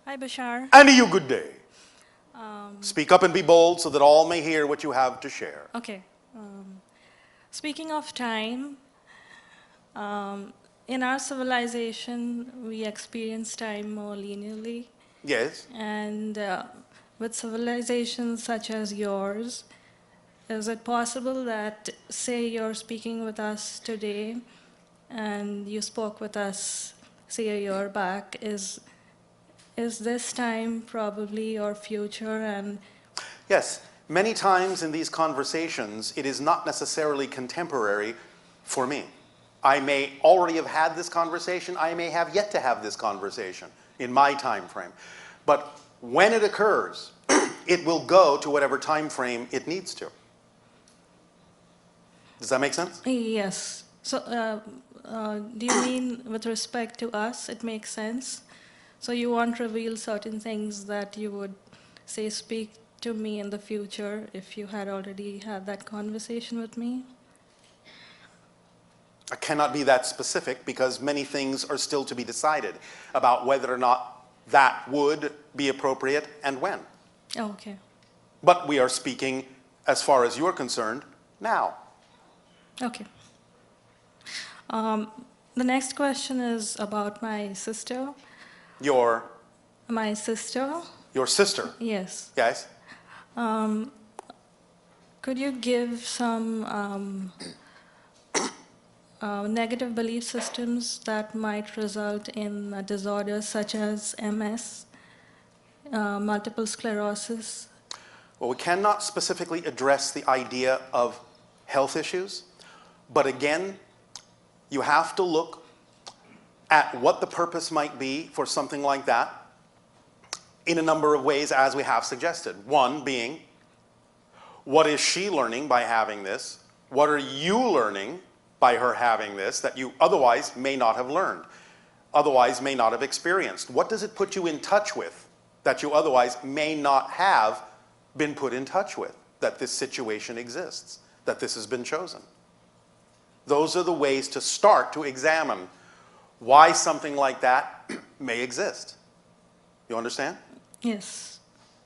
Hi, Bashar. And to you, good day. Speak up and be bold so that all may hear what you have to share. Okay. Speaking of time, in our civilization, we experience time more linearly. Yes. And with civilizations such as yours, is it possible that, say, you're speaking with us today and you spoke with us, say, a year back? Is this time probably your future? And Yes. Many times in these conversations, it is not necessarily contemporary for me. I may already have had this conversation. I may have yet to have this conversation in my time frame. But when it occurs, it will go to whatever time frame it needs to. Does that make sense? yes. So, do you mean with respect to us, it makes sense? So you won't reveal certain things that you would, say, speak to me in the future if you had already had that conversation with me? I cannot be that specific because many things are still to be decided about whether or not that would be appropriate and when. Oh, okay. But we are speaking, as far as you're concerned, now. Okay. The next question is about my sister. Your My sister? sister. Yes. Yes? Could you give some negative belief systems that might result in disorders such as MS, multiple sclerosis? Well, we cannot specifically address the idea of health issues, but again, you have to look at what the purpose might be for something like that in a number of ways, as we have suggested. One being, what is she learning by having this? What are you learning by her having this that you otherwise may not have learned, otherwise may not have experienced? What does it put you in touch with that you otherwise may not have been put in touch with, that this situation exists, that this has been chosen? Those are the ways to start to examine why something like that may exist. You understand? Yes.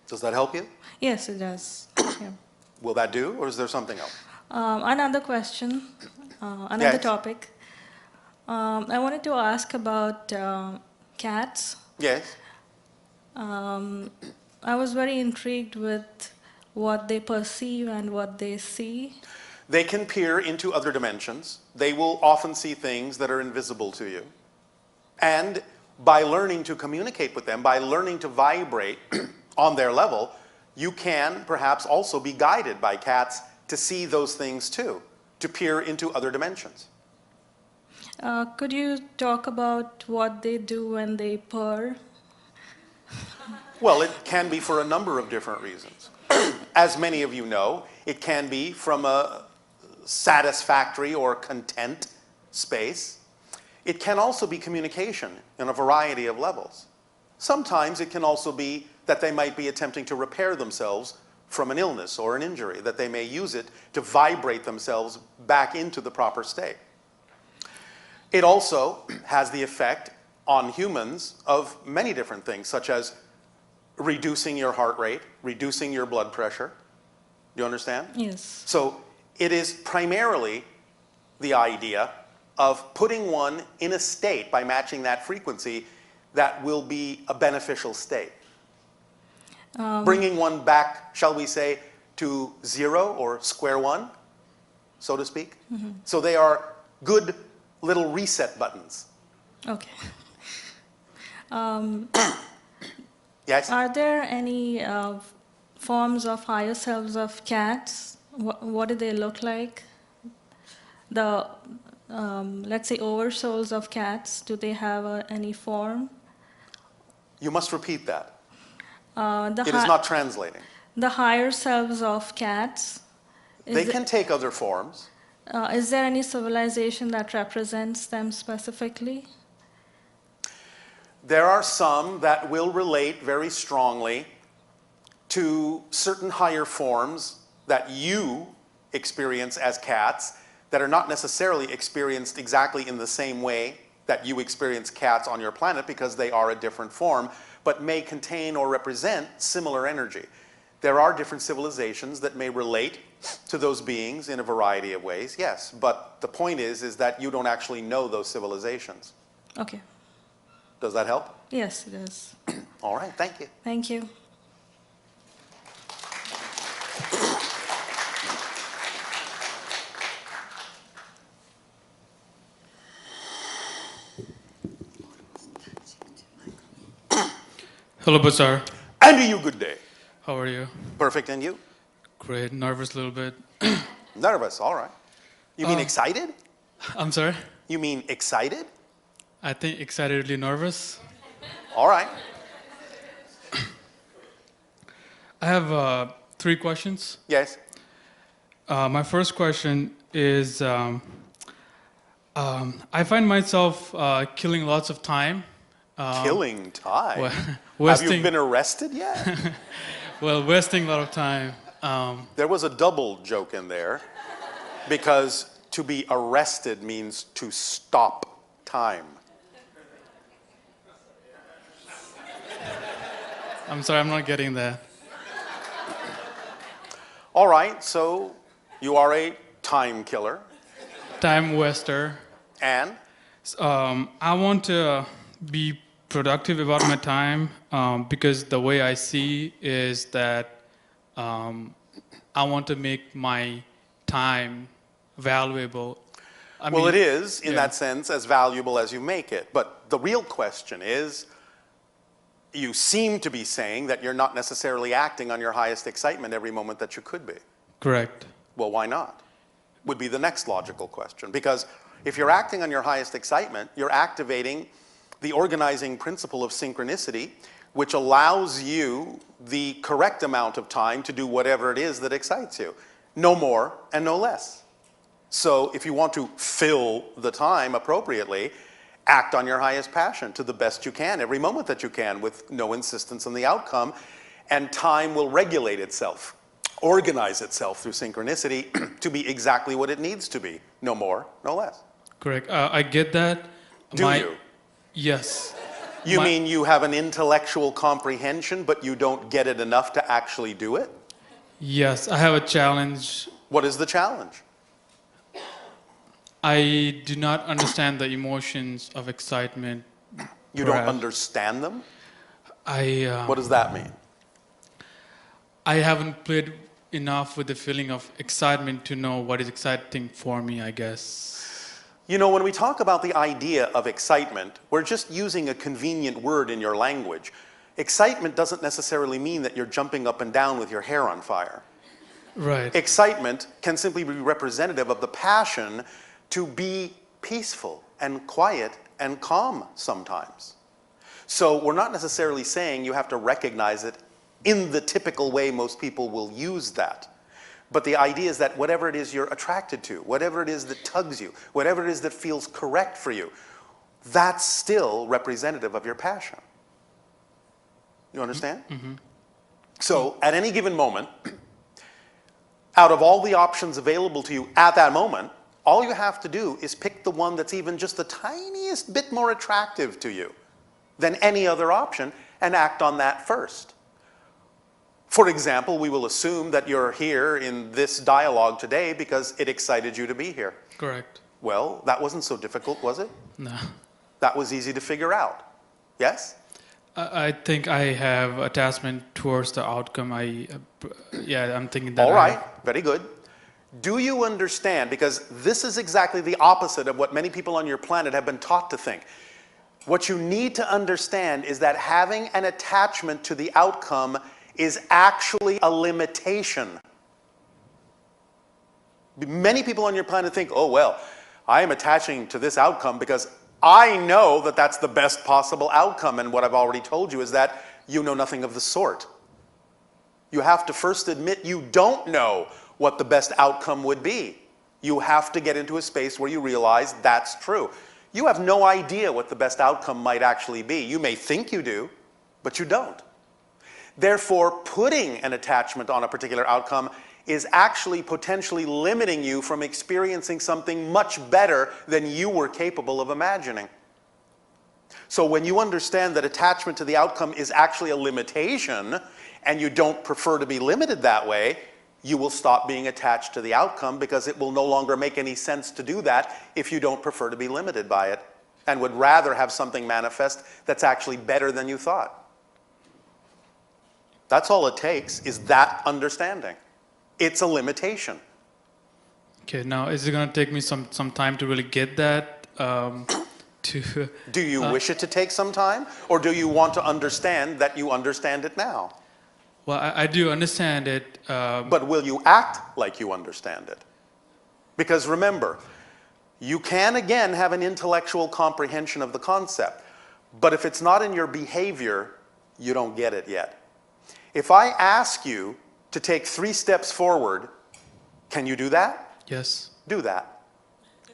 Does that help you? Yes, it does. Yeah. Will that do, or is there something else? Another question, another Yes. topic. I wanted to ask about cats. Yes. I was very intrigued with what they perceive and what they see. They can peer into other dimensions. They will often see things that are invisible to you. And by learning to communicate with them, by learning to vibrate on their level, you can perhaps also be guided by cats to see those things too, to peer into other dimensions. Could you talk about what they do when they purr? Well, it can be for a number of different reasons. As many of you know, it can be from a satisfactory or content space. It can also be communication in a variety of levels. Sometimes it can also be that they might be attempting to repair themselves from an illness or an injury, that they may use it to vibrate themselves back into the proper state. It also has the effect on humans of many different things, such as reducing your heart rate, reducing your blood pressure. Do you understand? Yes. So it is primarily the idea of putting one in a state by matching that frequency that will be a beneficial state. Bringing one back, shall we say, to zero or square one, so to speak. Mm-hmm. So they are good little reset buttons. Okay. Yes? Are there any forms of higher selves of cats? What do they look like? The, let's say, oversouls of cats, do they have any form? You must repeat that. The It is not translating. The higher selves of cats. They can take other forms. Is there any civilization that represents them specifically? There are some that will relate very strongly to certain higher forms that you experience as cats that are not necessarily experienced exactly in the same way that you experience cats on your planet, because they are a different form, but may contain or represent similar energy. There are different civilizations that may relate to those beings in a variety of ways, yes, but the point is that you don't actually know those civilizations. Okay. Does that help? Yes, it is. All right, thank you. Thank you. Hello, Bashar. And to you, good day. How are you? Perfect, and you? Great. Nervous a little bit. Nervous, all right. You mean excited? I'm sorry? You mean excited? I think excitedly nervous. All right. I have 3 questions. Yes. My first question is I find myself killing lots of time. Killing time? Well, Have wasting, you been arrested yet? wasting a lot of time. There was a double joke in there because to be arrested means to stop time. I'm sorry, I'm not getting that. All right, so you are a time killer. Time waster. And? I want to be productive about my time because the way I see is that I want to make my time valuable. I Well, mean, it is, in yeah. that sense, as valuable as you make it. But the real question is, you seem to be saying that you're not necessarily acting on your highest excitement every moment that you could be. Correct. Well, why not? Would be the next logical question. Because if you're acting on your highest excitement, you're activating the organizing principle of synchronicity, which allows you the correct amount of time to do whatever it is that excites you. No more and no less. So if you want to fill the time appropriately, act on your highest passion to the best you can, every moment that you can, with no insistence on the outcome, and time will regulate itself, organize itself through synchronicity to be exactly what it needs to be, no more, no less. Correct. I get that. Do you? Yes. You mean you have an intellectual comprehension, but you don't get it enough to actually do it? Yes, I have a challenge. What is the challenge? I do not understand the emotions of excitement. You don't perhaps. understand them? I What does that mean? I haven't played enough with the feeling of excitement to know what is exciting for me, I guess. You know, when we talk about the idea of excitement, we're just using a convenient word in your language. Excitement doesn't necessarily mean that you're jumping up and down with your hair on fire. Right. Excitement can simply be representative of the passion to be peaceful and quiet and calm sometimes. So we're not necessarily saying you have to recognize it in the typical way most people will use that. But the idea is that whatever it is you're attracted to, whatever it is that tugs you, whatever it is that feels correct for you, that's still representative of your passion. You understand? Mm-hmm. So at any given moment, out of all the options available to you at that moment, all you have to do is pick the one that's even just the tiniest bit more attractive to you than any other option and act on that first. For example, we will assume that you're here in this dialogue today because it excited you to be here. Correct. Well, that wasn't so difficult, was it? No. That was easy to figure out. Yes? I think I have attachment towards the outcome. I'm thinking that. All right, very good. Do you understand, because this is exactly the opposite of what many people on your planet have been taught to think. What you need to understand is that having an attachment to the outcome is actually a limitation. Many people on your planet think, oh, well, I am attaching to this outcome because I know that that's the best possible outcome. And what I've already told you is that you know nothing of the sort. You have to first admit you don't know what the best outcome would be. You have to get into a space where you realize that's true. You have no idea what the best outcome might actually be. You may think you do, but you don't. Therefore, putting an attachment on a particular outcome is actually potentially limiting you from experiencing something much better than you were capable of imagining. So when you understand that attachment to the outcome is actually a limitation, and you don't prefer to be limited that way, you will stop being attached to the outcome because it will no longer make any sense to do that if you don't prefer to be limited by it and would rather have something manifest that's actually better than you thought. That's all it takes, is that understanding. It's a limitation. Okay, now is it going to take me some time to really get that? Do you wish it to take some time, or do you want to understand that you understand it now? Well, I do understand it. But will you act like you understand it? Because remember, you can again have an intellectual comprehension of the concept, but if it's not in your behavior, you don't get it yet. If I ask you to take 3 steps forward, can you do that? Yes. Do that.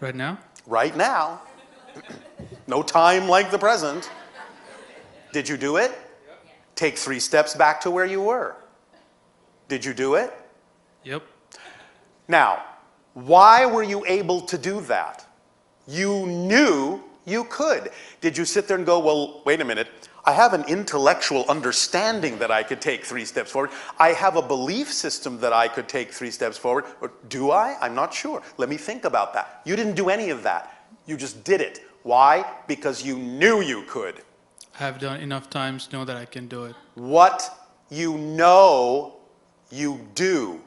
Right now? Right now. No time like the present. Did you do it? Take 3 steps back to where you were. Did you do it? Yep. Now, why were you able to do that? You knew you could. Did you sit there and go, well, wait a minute, I have an intellectual understanding that I could take 3 steps forward. I have a belief system that I could take 3 steps forward. Or do I? I'm not sure. Let me think about that. You didn't do any of that. You just did it. Why? Because you knew you could. I have done enough times to know that I can do it. What you know, you do.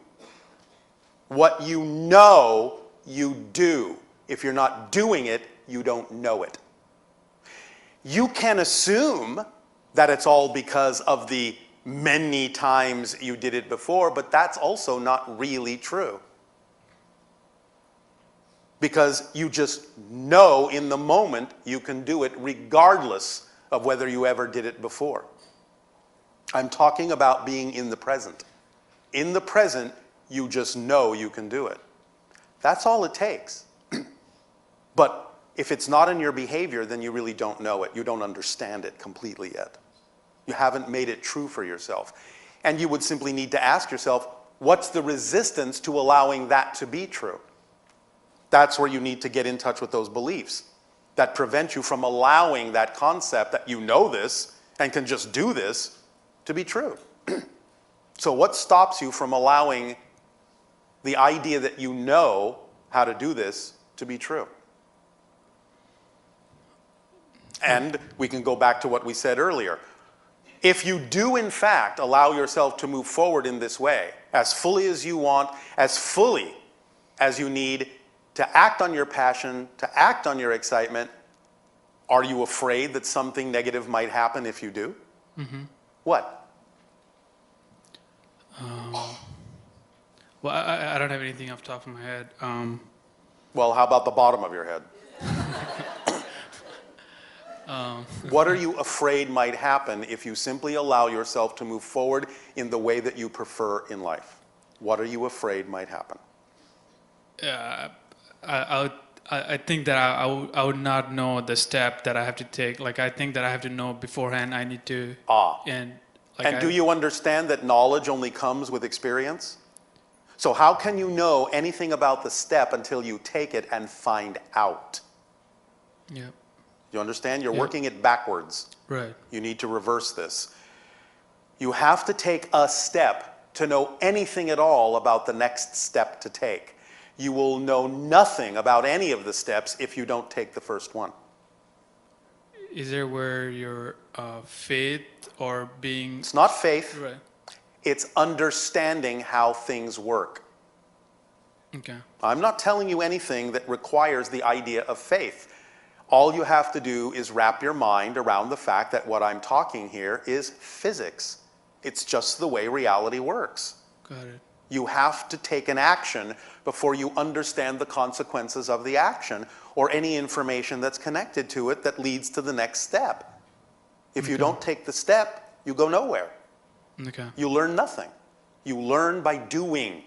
What you know, you do. If you're not doing it, you don't know it. You can assume that it's all because of the many times you did it before, but that's also not really true. Because you just know in the moment you can do it regardless of whether you ever did it before. I'm talking about being in the present. In the present, you just know you can do it. That's all it takes. But if it's not in your behavior, then you really don't know it. You don't understand it completely yet. You haven't made it true for yourself. And you would simply need to ask yourself, what's the resistance to allowing that to be true? That's where you need to get in touch with those beliefs that prevent you from allowing that concept that you know this and can just do this to be true. So what stops you from allowing the idea that you know how to do this to be true? And we can go back to what we said earlier. If you do in fact allow yourself to move forward in this way, as fully as you want, as fully as you need to act on your passion, to act on your excitement, are you afraid that something negative might happen if you do? Mm-hmm. What? Well, I don't have anything off the top of my head. Well, how about the bottom of your head? What are you afraid might happen if you simply allow yourself to move forward in the way that you prefer in life? What are you afraid might happen? I think that I would not know the step that I have to take. Like, I think that I have to know beforehand I need to. And do you understand that knowledge only comes with experience? So how can you know anything about the step until you take it and find out? Yep. You understand? You're Yep. working it backwards. Right. You need to reverse this. You have to take a step to know anything at all about the next step to take. You will know nothing about any of the steps if you don't take the first one. Is there where your faith or being... It's not faith. Right. It's understanding how things work. Okay. I'm not telling you anything that requires the idea of faith. All you have to do is wrap your mind around the fact that what I'm talking here is physics. It's just the way reality works. Got it. You have to take an action before you understand the consequences of the action or any information that's connected to it that leads to the next step. If you don't take the step, you go nowhere. Okay. You learn nothing. You learn by doing,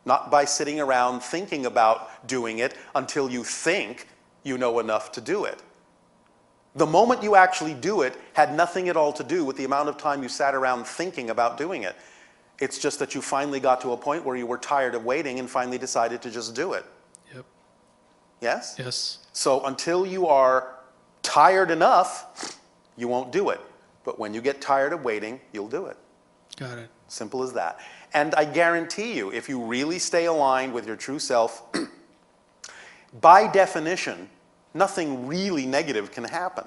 not by sitting around thinking about doing it until you think you know enough to do it. The moment you actually do it had nothing at all to do with the amount of time you sat around thinking about doing it. It's just that you finally got to a point where you were tired of waiting and finally decided to just do it. Yep. Yes? Yes. So until you are tired enough, you won't do it. But when you get tired of waiting, you'll do it. Got it. Simple as that. And I guarantee you, if you really stay aligned with your true self, by definition, nothing really negative can happen.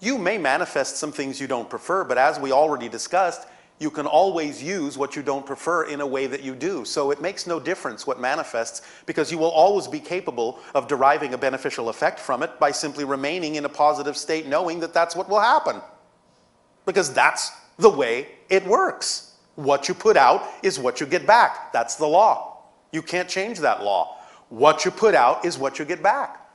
You may manifest some things you don't prefer, but as we already discussed, you can always use what you don't prefer in a way that you do. So it makes no difference what manifests, because you will always be capable of deriving a beneficial effect from it by simply remaining in a positive state, knowing that that's what will happen. Because that's the way it works. What you put out is what you get back. That's the law. You can't change that law. What you put out is what you get back.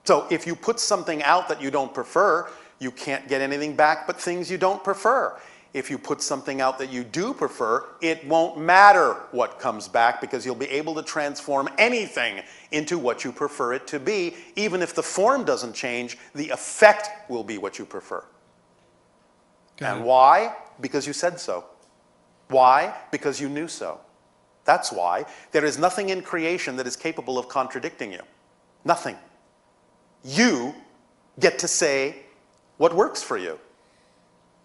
So if you put something out that you don't prefer, you can't get anything back but things you don't prefer. If you put something out that you do prefer, it won't matter what comes back, because you'll be able to transform anything into what you prefer it to be. Even if the form doesn't change, the effect will be what you prefer. And why? Because you said so. Why? Because you knew so. That's why. There is nothing in creation that is capable of contradicting you. Nothing. You get to say what works for you.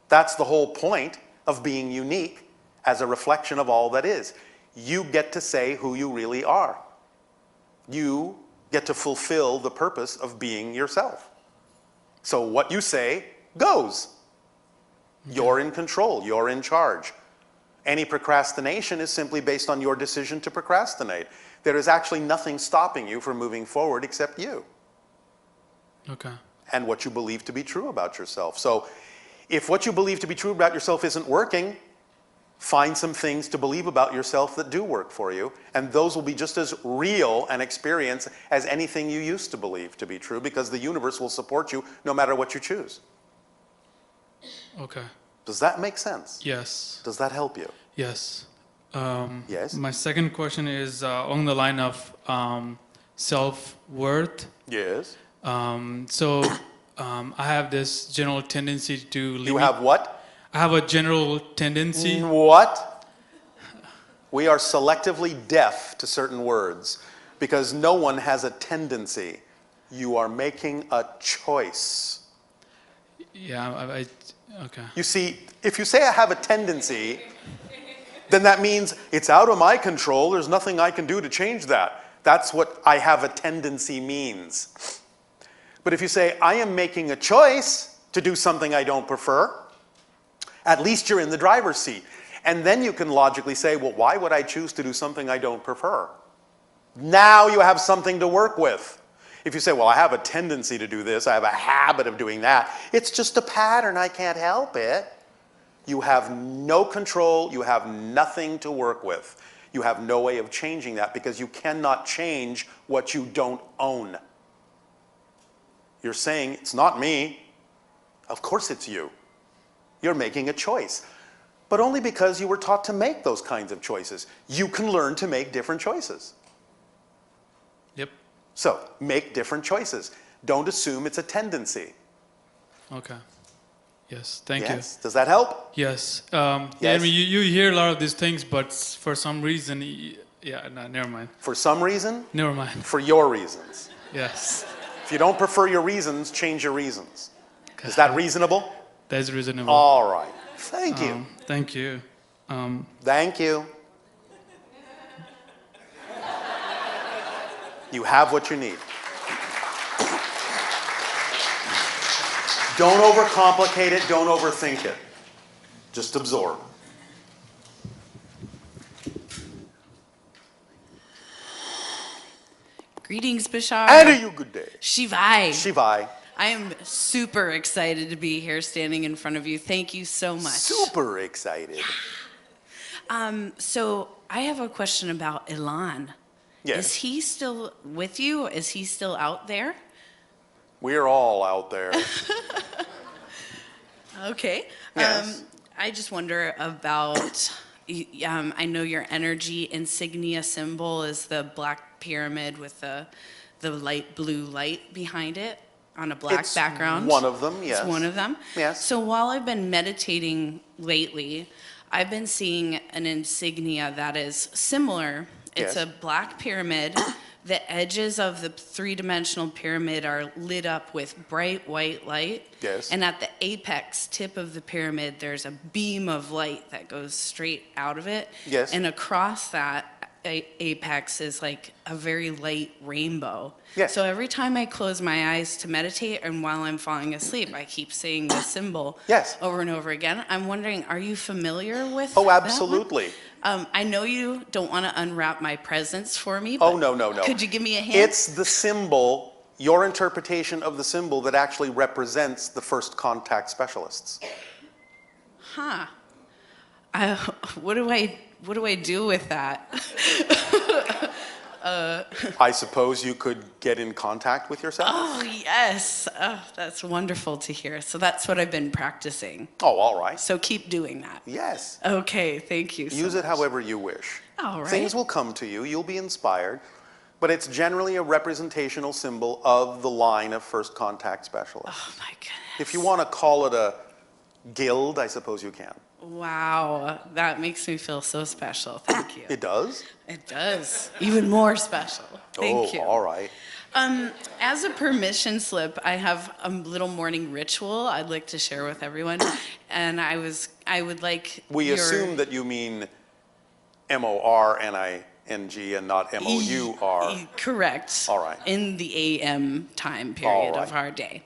That's the whole point of being unique as a reflection of all that is. You get to say who you really are. You get to fulfill the purpose of being yourself. So what you say goes. You're in control. You're in charge. Any procrastination is simply based on your decision to procrastinate. There is actually nothing stopping you from moving forward except you. Okay. And what you believe to be true about yourself. So if what you believe to be true about yourself isn't working, find some things to believe about yourself that do work for you, and those will be just as real an experience as anything you used to believe to be true, because the universe will support you no matter what you choose. Okay. Does that make sense? Yes. Does that help you? Yes. Yes? My second question is along the line of self-worth. Yes. I have this general tendency to You have what? I have a general tendency. What? We are selectively deaf to certain words, because no one has a tendency. You are making a choice. Yeah, okay. You see, if you say I have a tendency, then that means it's out of my control. There's nothing I can do to change that. That's what I have a tendency means. But if you say I am making a choice to do something I don't prefer, at least you're in the driver's seat. And then you can logically say, well, why would I choose to do something I don't prefer? Now you have something to work with. If you say, well, I have a tendency to do this, I have a habit of doing that, it's just a pattern, I can't help it. You have no control, you have nothing to work with. You have no way of changing that, because you cannot change what you don't own. You're saying, it's not me. Of course it's you. You're making a choice. But only because you were taught to make those kinds of choices. You can learn to make different choices. Yep. So, make different choices. Don't assume it's a tendency. Okay. Yes, thank Yes? Does that help? you. Yes. Yeah, Yes. I mean, you hear a lot of these things, but for some reason, no, never mind. For some reason, Never mind. for your reasons. Yes. If you don't prefer your reasons, change your reasons. Is that reasonable? That's reasonable. All right. Thank you. Thank you. Thank you. You have what you need. Don't overcomplicate it. Don't overthink it. Just absorb. Greetings, Bashar. And a you good day. Shivai. Shivai. I am super excited to be here standing in front of you. Thank you so much. Super excited. So I have a question about Ilan. Yes. Is he still with you? Is he still out there? We're all out there. Okay. Yes. I just wonder about, I know your energy insignia symbol is the black pyramid with the light blue light behind it on a black It's background. one of them, yes. It's one of them? Yes. So while I've been meditating lately, I've been seeing an insignia that is similar. It's Yes. a black pyramid, the edges of the three-dimensional pyramid are lit up with bright white light. Yes. And at the apex tip of the pyramid, there's a beam of light that goes straight out of it. Yes. And across that apex is like a very light rainbow. Yes. So every time I close my eyes to meditate and while I'm falling asleep, I keep saying the symbol Yes. over and over again. I'm wondering, are you familiar with Oh, that one? absolutely. I know you don't want to unwrap my presents for me. Oh, but no, no, no. Could you give me a hint? It's the symbol, your interpretation of the symbol that actually represents the first contact specialists. Huh. What do I do with that? I suppose you could get in contact with yourself? Oh, yes. Oh, that's wonderful to hear. So that's what I've been practicing. Oh, all right. So keep doing that. Yes. Okay, thank you. Use it however you wish. All right. Things will come to you, you'll be inspired, but it's generally a representational symbol of the line of first contact specialists. Oh, my goodness. If you want to call it a guild, I suppose you can. Wow, that makes me feel so special. Thank you. It does? It does. Even more special. Thank you. All right. As a permission slip, I have a little morning ritual I'd like to share with everyone. And I would like We assume that you mean M-O-R-N-I-N-G and not M-O-U-R. Correct. All right. In the AM time period All of right. our day.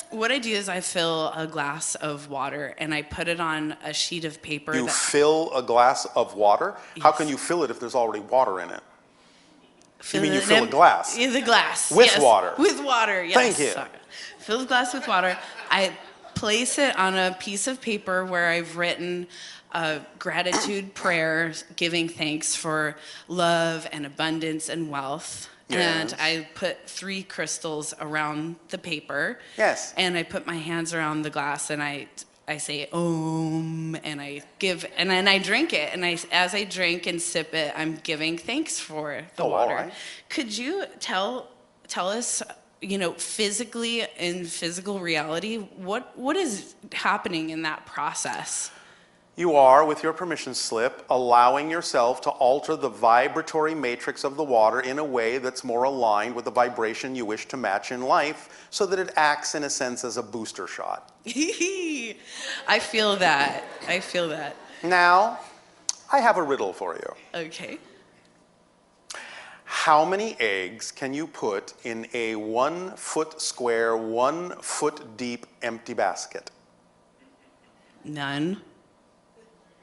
What I do is I fill a glass of water and I put it on a sheet of paper. You fill a glass of water? How can you fill it if there's already water in it? You mean you fill a glass? Yeah, the glass. With yes. water? With water, yes. Thank you. Sorry. Fill the glass with water. I place it on a piece of paper where I've written a gratitude prayer, giving thanks for love and abundance and wealth. Yes. And I put 3 crystals around the paper. Yes. And I put my hands around the glass and I say Om, and I give, and then I drink it. And as I drink and sip it, I'm giving thanks for the Oh, all water. right. Could you tell us, physically, in physical reality, what is happening in that process? You are, with your permission slip, allowing yourself to alter the vibratory matrix of the water in a way that's more aligned with the vibration you wish to match in life, so that it acts, in a sense, as a booster shot. I feel that. Now, I have a riddle for you. Okay. How many eggs can you put in a 1 foot square, 1 foot deep empty basket? None.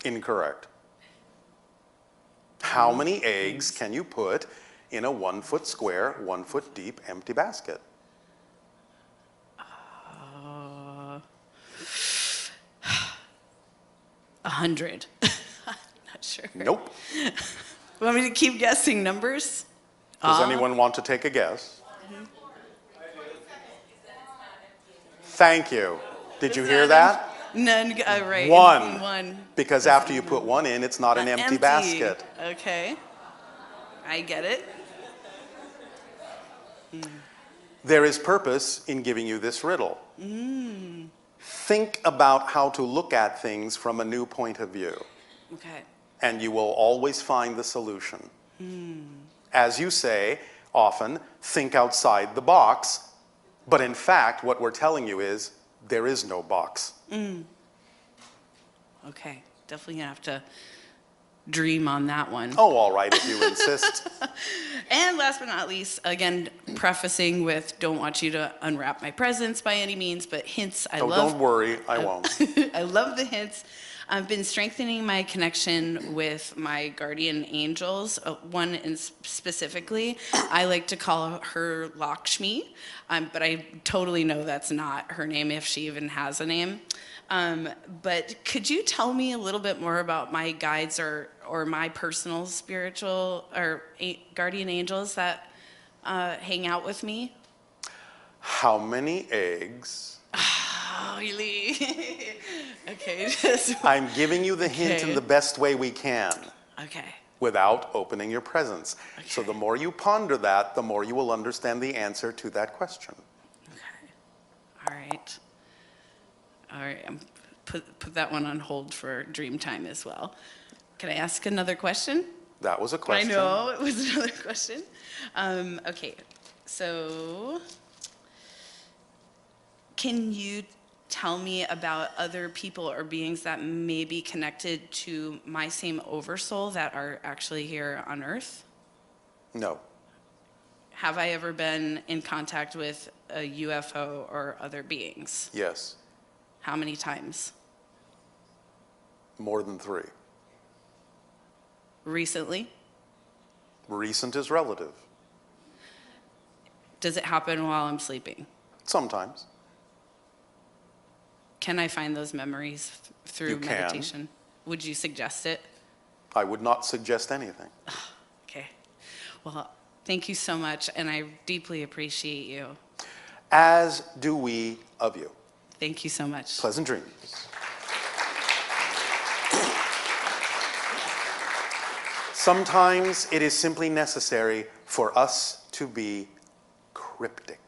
Incorrect. How many eggs can you put in a 1 foot square, 1 foot deep empty basket? 100. I'm not sure. Nope. Want me to keep guessing numbers? Does anyone want to take a guess? Thank you. Did you hear that? None. Right. 1. 1. Because after you put 1 in, it's not an empty basket. Okay. I get it. There is purpose in giving you this riddle. Think about how to look at things from a new point of view, Okay. and you will always find the solution. As you say, often, think outside the box, but in fact, what we're telling you is, there is no box. Okay. Definitely gonna have to dream on that one. Oh, all right, if you insist. And last but not least, again, prefacing with don't want you to unwrap my presents by any means, but hints I Oh, love. don't worry, I won't. I love the hints. I've been strengthening my connection with my guardian angels. One specifically, I like to call her Lakshmi, but I totally know that's not her name, if she even has a name. But could you tell me a little bit more about my guides or my personal spiritual or guardian angels that hang out with me? How many eggs? Oh, really? Okay. I'm giving you the hint in Okay. the best way we can, Okay. without opening your presents. So Okay. the more you ponder that, the more you will understand the answer to that question. Okay. All right. All right. Put that one on hold for dream time as well. Can I ask another question? That was a I question. know, it was another question. Okay, so can you tell me about other people or beings that may be connected to my same oversoul that are actually here on Earth? No. Have I ever been in contact with a UFO or other beings? Yes. How many times? More than 3. Recently? Recent is relative. Does it happen while I'm sleeping? Sometimes. Can I find those memories through You can. meditation? Would you suggest it? I would not suggest anything. Okay. Well, thank you so much, and I deeply appreciate you. As do we of you. Thank you so much. Pleasant dreams. Sometimes it is simply necessary for us to be cryptic.